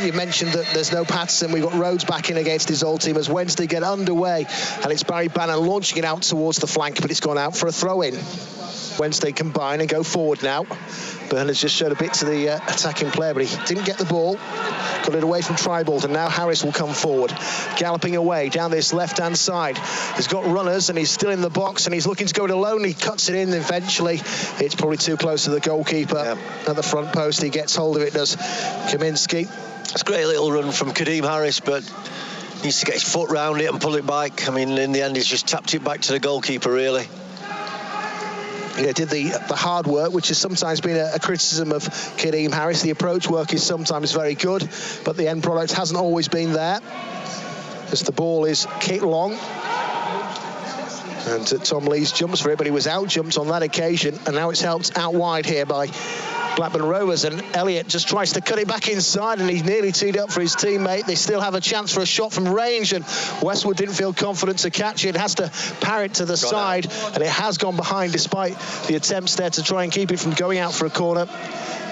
you mentioned that there's no Patterson. We've got Rhodes back in against his old team as Wednesday get underway, and it's Barry Bannon launching it out towards the flank, but it's gone out for a throw-in. Wednesday combine and go forward now. Bernard's just showed a bit to the attacking player, but he didn't get the ball. Got it away from Tribolt, and now Harris will come forward, galloping away down this left-hand side. He's got runners, and he's still in the box, and he's looking to go it alone. He cuts it in eventually. It's probably too close to the goalkeeper. At the front post, he gets hold of it, does Kaminski. It's a great little run from Kadeem Harris, but needs to get his foot round it and pull it back. I mean, in the end, he's just tapped it back to the goalkeeper, really. Yeah, did the hard work, which has sometimes been a criticism of Kadeem Harris. The approach work is sometimes very good, but the end product hasn't always been there, as the ball is kicked long. And Tom Lees jumps for it, but he was out-jumped on that occasion, and now it's helped out wide here by Blackburn Rovers, and Elliott just tries to cut it back inside, and he's nearly teed up for his teammate. They still have a chance for a shot from range, and Westwood didn't feel confident to catch it. Has to parry it to the side, and it has gone behind despite the attempts there to try and keep it from going out for a corner.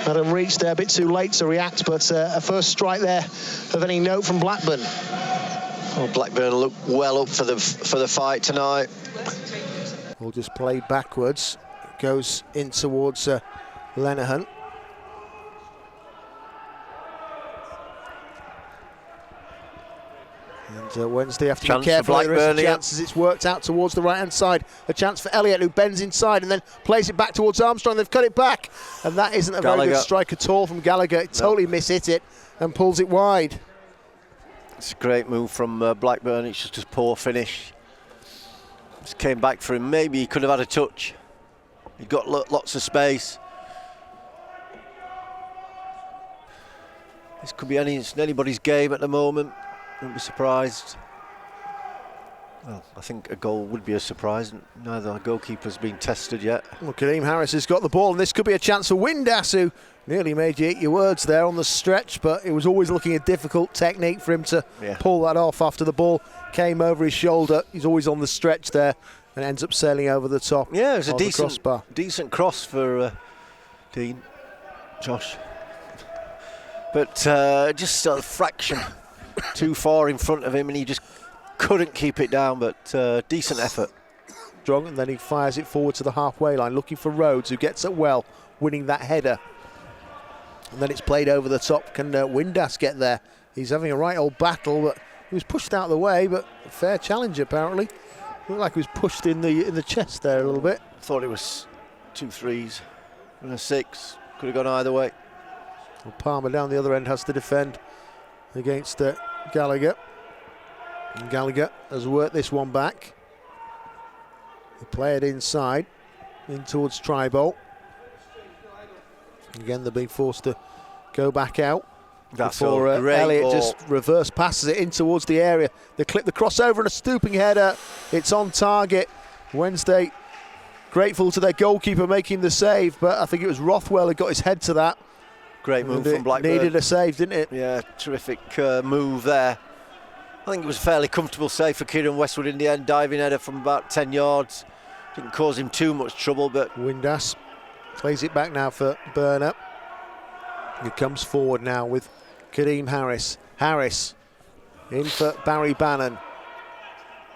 Adam reached there a bit too late to react, but a first strike there of any note from Blackburn. Well, Blackburn look well up for the fight tonight. We'll just play backwards. Goes in towards Lenihan. And Wednesday have to be careful. There is a chance as it's worked out towards the right-hand side. A chance for Elliott, who bends inside and then plays it back towards Armstrong. They've cut it back, and that isn't a very good strike at all from Gallagher. It totally mishit it and pulls it wide. It's a great move from Blackburn. It's just a poor finish. Just came back for him. Maybe he could have had a touch. He got lots of space. This could be anybody's game at the moment. Wouldn't be surprised. Well, I think a goal would be a surprise. Neither goalkeeper's been tested yet. Well, Kadeem Harris has got the ball, and this could be a chance for Windass, who nearly made you eat your words there on the stretch, but it was always looking a difficult technique for him to pull that off after the ball came over his shoulder. He's always on the stretch there and ends up sailing over the top. Yeah, it was a decent cross for Dean, Josh. But just a fraction too far in front of him, and he just couldn't keep it down, but decent effort. Strong, and then he fires it forward to the halfway line, looking for Rhodes, who gets it well, winning that header. And then it's played over the top. Can Windass get there? He's having a right old battle, but he was pushed out of the way, but a fair challenge apparently. Looked like he was pushed in the chest there a little bit. Thought it was 2 3s and a 6. Could have gone either way. Well, Palmer down the other end has to defend against Gallagher. And Gallagher has worked this one back. He played inside, in towards Tribolt. Again, they're being forced to go back out. That's before Elliott just reverse passes it in towards the area. They clip the crossover and a stooping header. It's on target. Wednesday grateful to their goalkeeper making the save, but I think it was Rothwell who got his head to that. Great move from Blackburn. Needed a save, didn't it? Yeah, terrific move there. I think it was a fairly comfortable save for Kieran Westwood in the end. Diving header from about 10 yards. Didn't cause him too much trouble, but... Windass plays it back now for Burner. He comes forward now with Kadeem Harris. Harris in for Barry Bannon.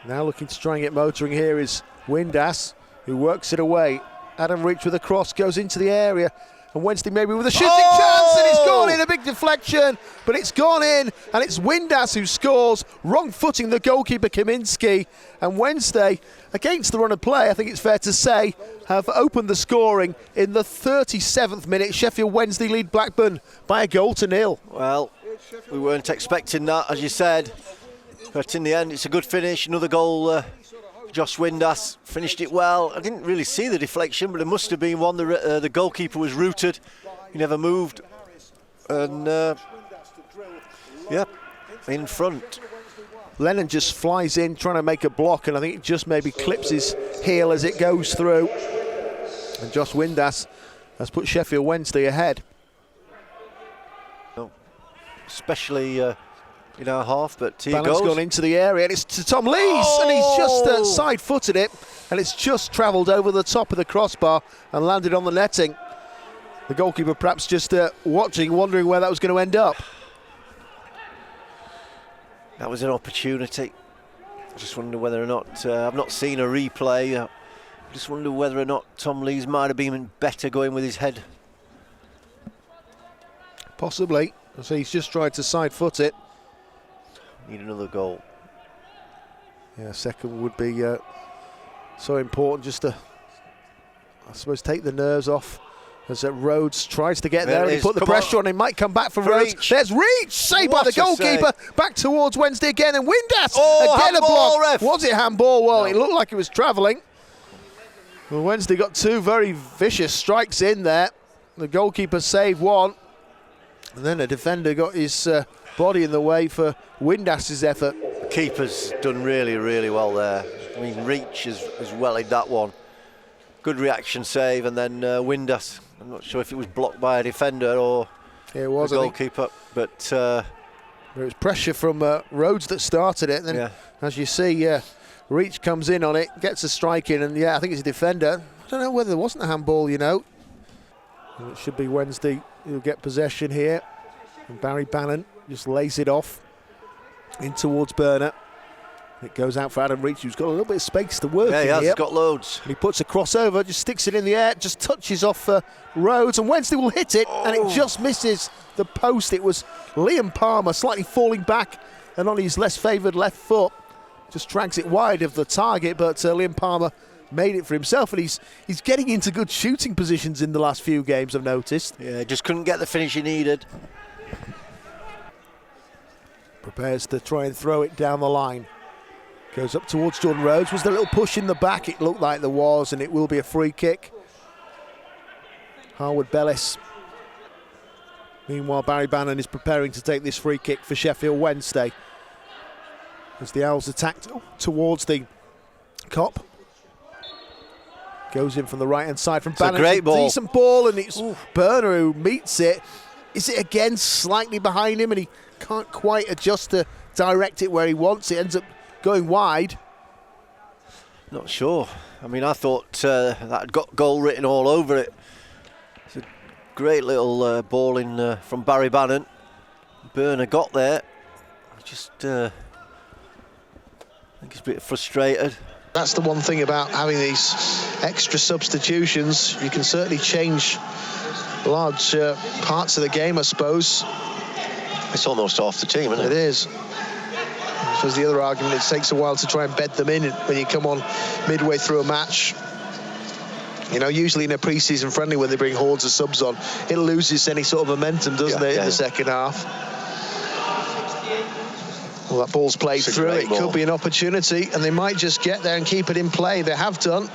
Now looking to try and get motoring here is Windass, who works it away. Adam Reach with a cross, goes into the area. And Wednesday maybe with a shooting chance, and it's gone in, a big deflection, but it's gone in, and it's Windass who scores, wrong footing the goalkeeper Kaminski, and Wednesday, against the run of play, I think it's fair to say, have opened the scoring in the 37th minute. Sheffield Wednesday lead Blackburn by 1-0. Well, we weren't expecting that, as you said, but in the end it's a good finish. Another goal, Josh Windass finished it well. I didn't really see the deflection, but it must have been one. The goalkeeper was rooted. He never moved. And, in front. Lennon just flies in, trying to make a block, and I think it just maybe clips his heel as it goes through. And Josh Windass has put Sheffield Wednesday ahead. Especially... in our half, but here Bannon's goes. Gone into the area, and it's to Tom Lees, and he's just side-footed it, and it's just travelled over the top of the crossbar and landed on the netting. The goalkeeper perhaps just watching, wondering where that was going to end up. That was an opportunity. I just wonder whether or not, I've not seen a replay. I just wonder whether or not Tom Lees might have been better going with his head. Possibly. So he's just tried to side foot it. Need another goal. Yeah, second would be so important, just to, I suppose, take the nerves off as Rhodes tries to get there and he put the pressure on. He might come back for Rhodes. There's Reach, saved by the goalkeeper. Back towards Wednesday again, and Windass again a block. Ref. Was it handball? Well, it looked like it was travelling. Well, Wednesday got two very vicious strikes in there. The goalkeeper saved one, and then a defender got his body in the way for Windass's effort. Keeper's done really, really well there. I mean, Reach has wellied that one. Good reaction save, and then Windass. I'm not sure if it was blocked by a defender or it was, the goalkeeper, but there was pressure from Rhodes that started it. And then, as you see, Reach comes in on it, gets a strike in, and I think it's a defender. I don't know whether there wasn't a handball, you know. And it should be Wednesday who'll get possession here. And Barry Bannon just lays it off in towards Burner. It goes out for Adam Reach, who's got a little bit of space to work in here. He's got loads. And he puts a crossover, just sticks it in the air, just touches off Rhodes, and Wednesday will hit it, and it just misses the post. It was Liam Palmer slightly falling back, and on his less favoured left foot, just drags it wide of the target, but Liam Palmer made it for himself, and he's getting into good shooting positions in the last few games, I've noticed. Yeah, just couldn't get the finish he needed. Prepares to try and throw it down the line. Goes up towards Jordan Rhodes. Was there a little push in the back? It looked like there was, and it will be a free kick. Harwood Bellis. Meanwhile, Barry Bannon is preparing to take this free kick for Sheffield Wednesday. As the Owls attack towards the Cop. Goes in from the right-hand side from Bannon. It's a great ball. Decent ball, and it's Burner who meets it. Is it again slightly behind him, and he can't quite adjust to direct it where he wants it? Ends up going wide. Not sure. I mean, I thought that had got goal written all over it. It's a great little ball in from Barry Bannon. Burner got there. Just, I think he's a bit frustrated. That's the one thing about having these extra substitutions. You can certainly change large parts of the game, I suppose. It's almost off the team, isn't it? It is. I suppose the other argument, it takes a while to try and bed them in when you come on midway through a match. You know, usually in a pre-season friendly when they bring hordes of subs on, it loses any sort of momentum, doesn't it, in the second half? Well, that ball's played through. It could be an opportunity, and they might just get there and keep it in play. They have done.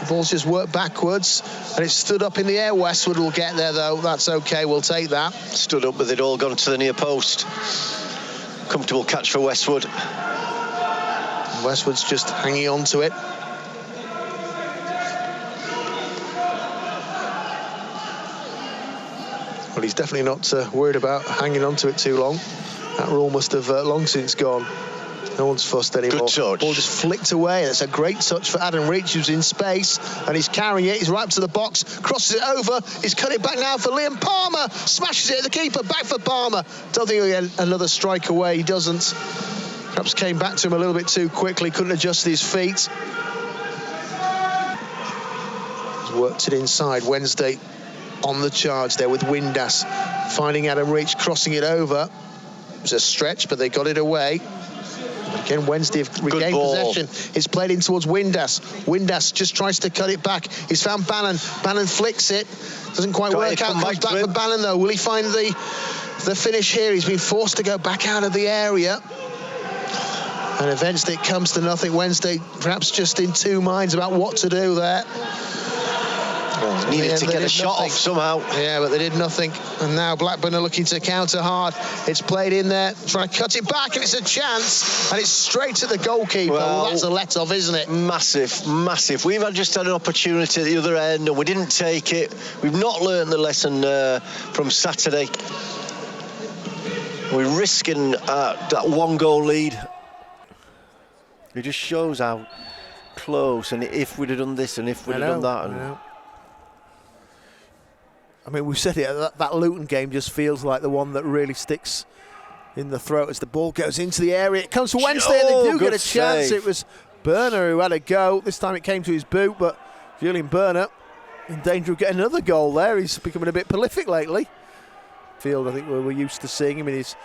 The ball's just worked backwards, and it's stood up in the air. Westwood will get there, though. That's okay. We'll take that. Stood up with it all gone to the near post. Comfortable catch for Westwood. Westwood's just hanging on to it. Well, he's definitely not worried about hanging on to it too long. That rule must have long since gone. No one's fussed anymore. Good touch. Ball just flicked away, and it's a great touch for Adam Reach, who's in space, and he's carrying it. He's right up to the box, crosses it over. He's cut it back now for Liam Palmer. Smashes it at the keeper, back for Palmer. Don't think he'll get another strike away. He doesn't. Perhaps came back to him a little bit too quickly, couldn't adjust his feet. He's worked it inside. Wednesday on the charge there with Windass. Finding Adam Reach, crossing it over. It was a stretch, but they got it away. Again, Wednesday have regained possession. It's played in towards Windass. Windass just tries to cut it back. He's found Bannon. Bannon flicks it. Doesn't quite work out. Comes back for Bannon, though. Will he find the finish here? He's been forced to go back out of the area. And eventually it comes to nothing. Wednesday perhaps just in two minds about what to do there. Needed to get a shot off somehow. Yeah, but they did nothing. And now Blackburn are looking to counter hard. It's played in there, trying to cut it back, and it's a chance. And it's straight at the goalkeeper. Well, that's a let-off, isn't it? Massive, massive. We've just had an opportunity at the other end, and we didn't take it. We've not learned the lesson from Saturday. We're risking that one-goal lead. It just shows how close, and if we'd have done this, and if we'd have done that. And I mean, we've said it, that Luton game just feels like the one that really sticks in the throat as the ball goes into the area. It comes for Wednesday and they do get a chance. It was Burner who had a go. This time it came to his boot, but Julian Burner in danger of getting another goal there. He's becoming a bit prolific lately. Field, I think we're used to seeing him in his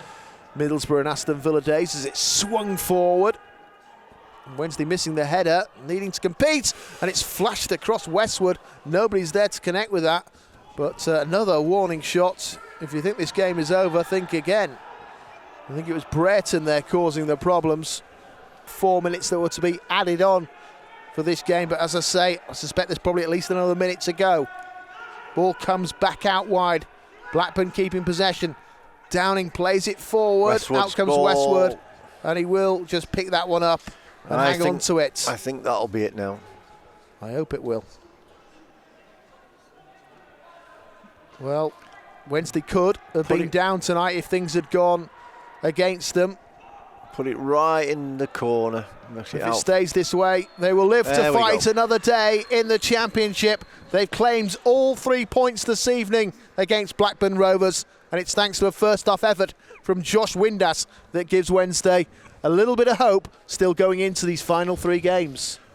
Middlesbrough and Aston Villa days as it swung forward. And Wednesday missing the header, needing to compete, and it's flashed across Westwood. Nobody's there to connect with that, but another warning shot. If you think this game is over, think again. I think it was Brereton there causing the problems. 4 minutes that were to be added on for this game, but as I say, I suspect there's probably at least another minute to go. Ball comes back out wide. Blackburn keeping possession. Downing plays it forward. Westwood's out comes ball. Westwood, and he will just pick that one up and hang on to it. I think that'll be it now. I hope it will. Well, Wednesday could have been down tonight if things had gone against them. Put it right in the corner. If it stays this way, they will live to fight another day in the Championship. They've claimed all 3 points this evening against Blackburn Rovers, and it's thanks to a first-half effort from Josh Windass that gives Wednesday a little bit of hope still going into these final 3 games.